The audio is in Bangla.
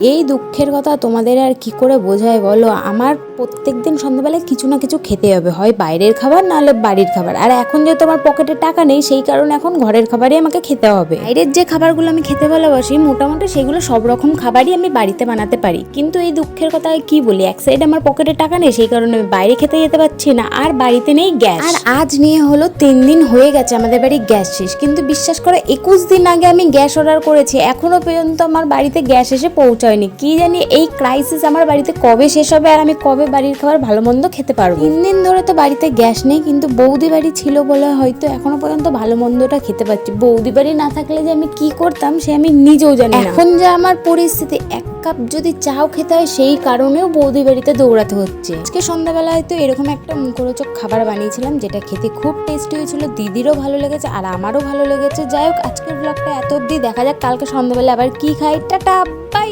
এই দুঃখের কথা তোমাদের আর কি করে বোঝায় বলো। আমার প্রত্যেক দিন সন্ধ্যাবেলায় কিছু না কিছু খেতে হবে, হয় বাইরের খাবার নাহলে বাড়ির খাবার। আর এখন যেহেতু আমার পকেটে টাকা নেই, সেই কারণে এখন ঘরের খাবারই আমাকে খেতে হবে। বাইরের যে খাবারগুলো আমি খেতে ভালোবাসি মোটামুটি সেগুলো সব রকম খাবারই আমি বাড়িতে বানাতে পারি, কিন্তু এই দুঃখের কথা কি বলি, এক সাইড আমার পকেটে টাকা নেই, সেই কারণে আমি বাইরে খেতে যেতে পারছি না, আর বাড়িতে নেই গ্যাস। আর আজ নিয়ে হলো 3 দিন হয়ে গেছে আমাদের বাড়ি গ্যাস শেষ, কিন্তু বিশ্বাস করো 21 দিন আগে আমি গ্যাস অর্ডার করেছি, এখনো পর্যন্ত আমার বাড়িতে গ্যাস এসে পৌঁছায়নি। কি জানি এই ক্রাইসিস আমার বাড়িতে কবে শেষ হবে আর আমি কবে বাড়ির খাবার ভালো মন্দ খেতে পারবো। 3 দিন ধরে তো বাড়িতে গ্যাস নেই, কিন্তু বৌদি বাড়ি ছিল বলে হয়তো এখনো পর্যন্ত ভালো মন্দটা খেতে পাচ্ছি। বৌদি বাড়ি না থাকলে যে আমি কি করতাম সে আমি নিজেও জানি না। এখন যে আমার পরিস্থিতি, 1 কাপ যদি চাও খেতে হয় সেই কারণেও বৌদি বাড়িতে দৌড়াতে হচ্ছে। আজকে সন্ধ্যাবেলায় তো এরকম একটা মুখরোচক খাবার বানিয়েছিলাম, যেটা খেতে খুব টেস্টি হয়েছিল, দিদিরও ভালো লেগেছে আর আমারও ভালো লেগেছে। যাই হোক, আজকের ব্লগটা এত অবধি, দেখা যাক কালকে সন্ধ্যাবেলা আবার কি খাই। Tata, by.